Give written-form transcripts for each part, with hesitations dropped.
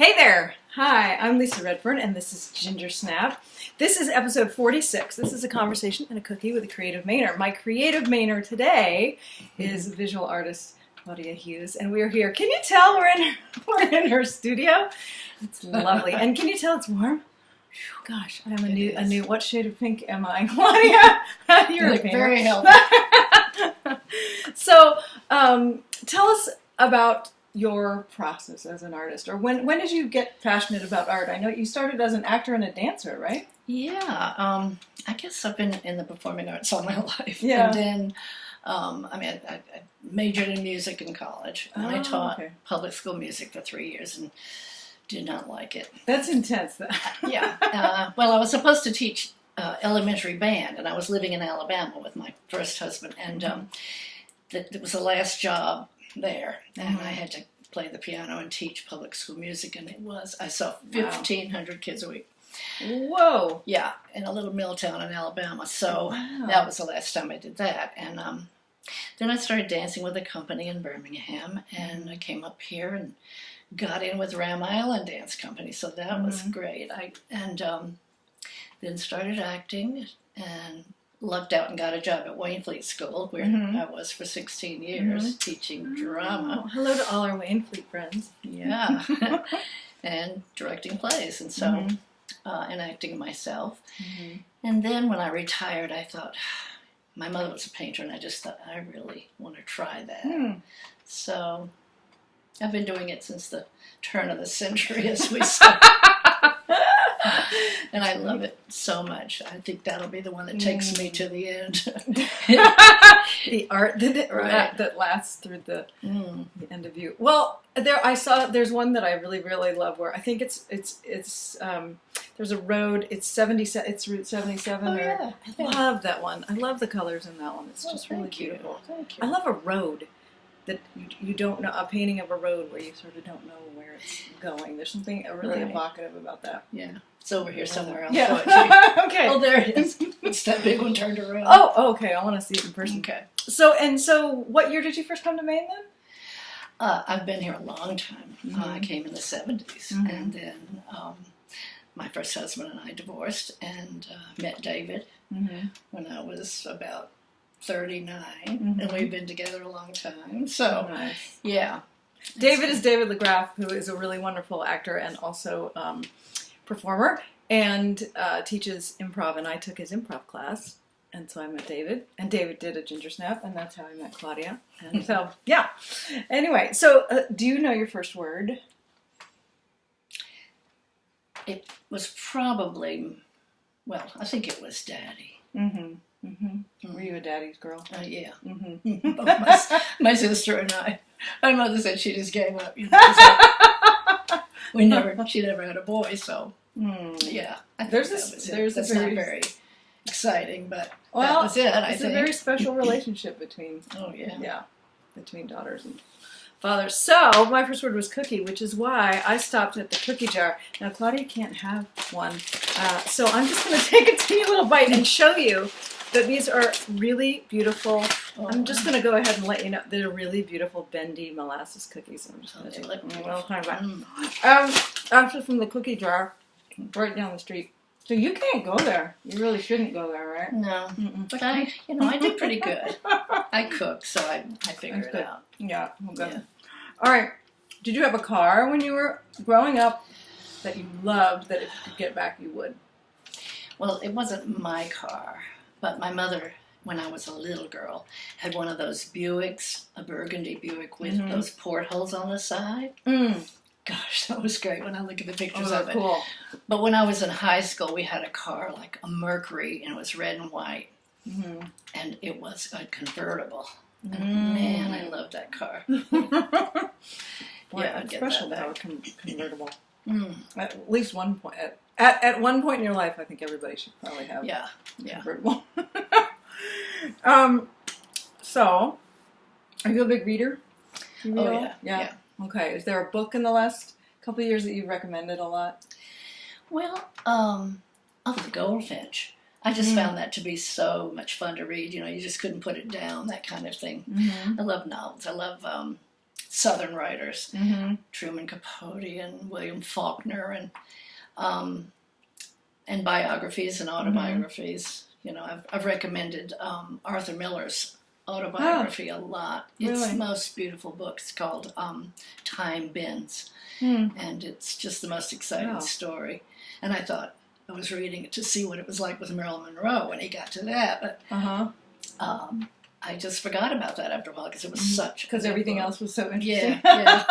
Hey there! Hi, I'm Lisa Redfern, and this is Gingersnap. This is episode 46. This is a conversation and a cookie with a creative Mainer. My creative Mainer today is visual artist Claudia Hughes, and we're here. Can you tell we're in her studio? It's lovely. And can you tell it's warm? Gosh, I'm a new. What shade of pink am I, Claudia? You're very healthy. So, tell us about your process as an artist, or when did you get passionate about art? I know you started as an actor and a dancer, right? Yeah, I guess I've been in the performing arts all my life. Yeah. And then, I majored in music in college, and I taught public school music for 3 years and did not like it. That's intense. Yeah. Well, I was supposed to teach elementary band, and I was living in Alabama with my first husband, and it was the last job there, and I had to play the piano and teach public school music, and I saw 1,500 kids a week. Whoa! Yeah, in a little mill town in Alabama, so that was the last time I did that, and then I started dancing with a company in Birmingham, and I came up here and got in with Ram Island Dance Company, so that was great. Then started acting, and lucked out and got a job at Waynflete School, where I was for 16 years, teaching drama. Oh, hello to all our Waynflete friends. Yeah. And directing plays, and so, and acting myself. And then when I retired, I thought, my mother was a painter, and I just thought, I really want to try that. So, I've been doing it since the turn of the century, as we say. And I love it so much. I think that'll be the one that takes me to the end. The art that lasts through the end of you. Well, there's one that I really love where I think it's there's a road. It's 77. It's Route 77. Oh yeah, I love that one. I love the colors in that one. It's just really beautiful. Thank you. I love a road that you don't know, a painting of a road where you sort of don't know where it's going. There's something really evocative about that. Yeah. It's over here somewhere else. Yeah. Okay. Oh, there it is. It's that big one turned around. Oh, okay. I want to see it in person. Okay. So what year did you first come to Maine then? I've been here a long time. I came in the 70s, and then my first husband and I divorced and met David when I was about 39, and we've been together a long time. So, nice. Yeah. David is David LeGraff, who is a really wonderful actor and also performer, and teaches improv, and I took his improv class, and so I met David, and David did a Gingersnap, and that's how I met Claudia, and so, yeah. Anyway, so do you know your first word? It was probably, well, I think it was Daddy. Were you a daddy's girl? Yeah. Both my sister and I. My mother said she just gave up. You know, she never had a boy, so yeah. I think that's not very exciting, but that was it. I think it's a very special relationship between between daughters and fathers. So my first word was cookie, which is why I stopped at the cookie jar. Now Claudia can't have one, so I'm just going to take a teeny little bite and show you that these are really beautiful. I'm just going to go ahead and let you know they're really beautiful bendy molasses cookies. I'm just going to take a little time back. Actually, from the cookie jar, right down the street. So you can't go there. You really shouldn't go there, right? No, but I did pretty good. I cooked, so I figured it out. Yeah, well, good. Yeah. All right. Did you have a car when you were growing up that you loved, that if you could get back, you would? Well, it wasn't my car, but my mother, when I was a little girl, had one of those Buicks, a burgundy Buick with those portholes on the side. Gosh, that was great when I look at the pictures of it. Cool. But when I was in high school, we had a car like a Mercury, and it was red and white. And it was a convertible. And man, I loved that car. Boy, yeah, it's special to have a convertible. At least one point. At one point in your life, I think everybody should probably have a convertible. So, are you a big reader? Oh, yeah. Okay. Is there a book in the last couple of years that you've recommended a lot? Well, The Goldfinch. I just found that to be so much fun to read. You know, you just couldn't put it down, that kind of thing. I love novels. I love Southern writers, Truman Capote and William Faulkner, and biographies and autobiographies. You know, I've recommended Arthur Miller's autobiography a lot. It's the most beautiful book. It's called Time Bends, and it's just the most exciting story. And I thought I was reading it to see what it was like with Marilyn Monroe when he got to that, but I just forgot about that after a while because it was such. Because everything else was so interesting. Yeah.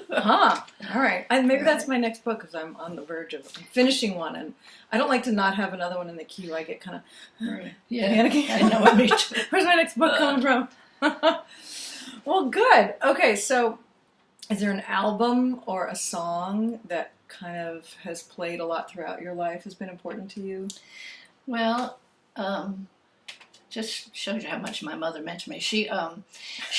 All right. And maybe that's my next book because I'm on the verge of finishing one, and I don't like to not have another one in the queue. I get kind of panicking. I know what me too. Where's my next book coming from? Well, good. Okay, so is there an album or a song that kind of has played a lot throughout your life, has been important to you? Well, just shows you how much my mother meant to me. She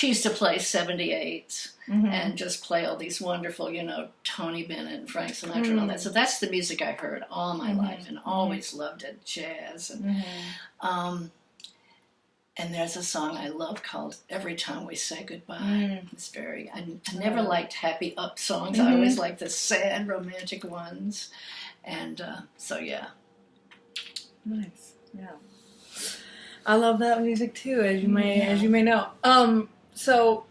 used to play 78s and just play all these wonderful, you know, Tony Bennett and Frank Sinatra and all that. So that's the music I heard all my life and always loved it, jazz. And there's a song I love called Every Time We Say Goodbye. It's very, I never liked happy up songs. I always liked the sad romantic ones. And so, yeah. Nice, yeah. I love that music too, as you may know. So,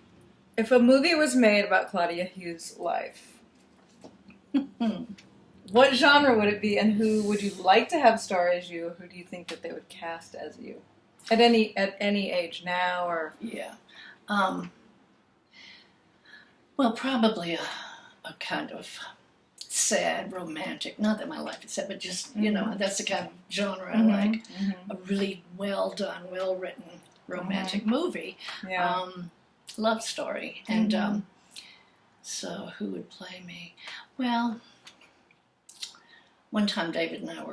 if a movie was made about Claudia Hughes' life, what genre would it be, and who would you like to have star as you? Who do you think that they would cast as you, at any age now or? Yeah, well, probably a kind of sad, romantic, not that my life is sad, but just, you know, that's the kind of genre I like. A really well done, well written romantic movie. Yeah. Love story. And so who would play me? Well, one time David and I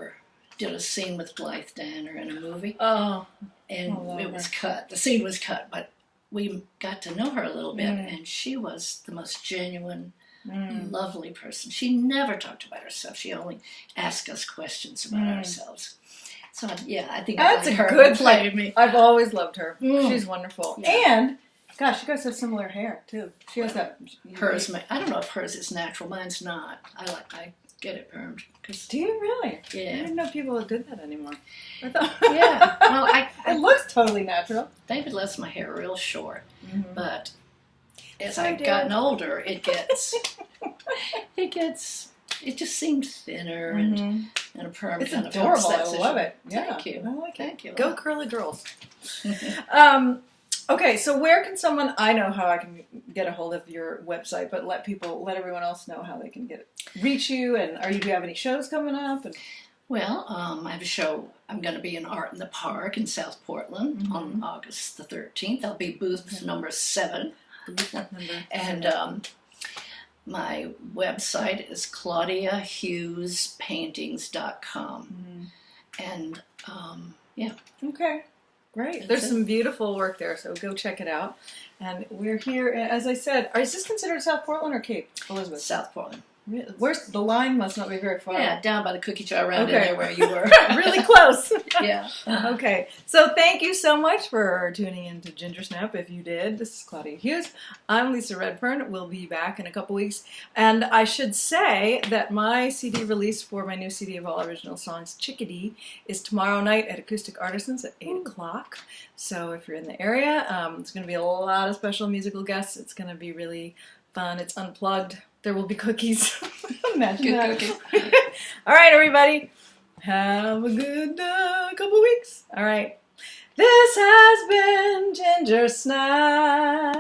did a scene with Blythe Danner in a movie. And it was cut. The scene was cut, but we got to know her a little bit, and she was the most genuine, lovely person. She never talked about herself. She only asked us questions about ourselves. So, yeah, I think that's like a her good play to me. I've always loved her. She's wonderful. Yeah. And, gosh, you guys have similar hair, too. She has that. Hers, I don't know if hers is natural. Mine's not. I get it permed. Do you really? Yeah. I didn't know people did that anymore. I thought, yeah. Well, it looks totally natural. David lets my hair real short, but as I've gotten older, it just seems thinner and a perm it's kind of adorable. I love it. Yeah. Thank you. I like it. Thank you. Go curly girls. Okay, so where can someone? I know how I can get a hold of your website, but let everyone else know how they can reach you. And do you have any shows coming up? Well, I have a show. I'm going to be in Art in the Park in South Portland on August the 13th. I'll be booth number 7. And my website is ClaudiaHughesPaintings.com. And yeah. Okay. Great. There's some beautiful work there, so go check it out. And we're here, as I said, is this considered South Portland or Cape Elizabeth? South Portland. Where's the line? Must not be very far. Yeah, down by the cookie jar around in there where you were. Really close. Yeah. Okay. So thank you so much for tuning in to Gingersnap. If you did, this is Claudia Hughes. I'm Lisa Redfern. We'll be back in a couple weeks. And I should say that my CD release for my new CD of all original songs, Chickadee, is tomorrow night at Acoustic Artisans at 8 o'clock. So if you're in the area, it's going to be a lot of special musical guests. It's going to be really fun. It's unplugged. There will be cookies. Imagine that. Cookies. All right, everybody. Have a good couple weeks. All right. This has been Gingersnap.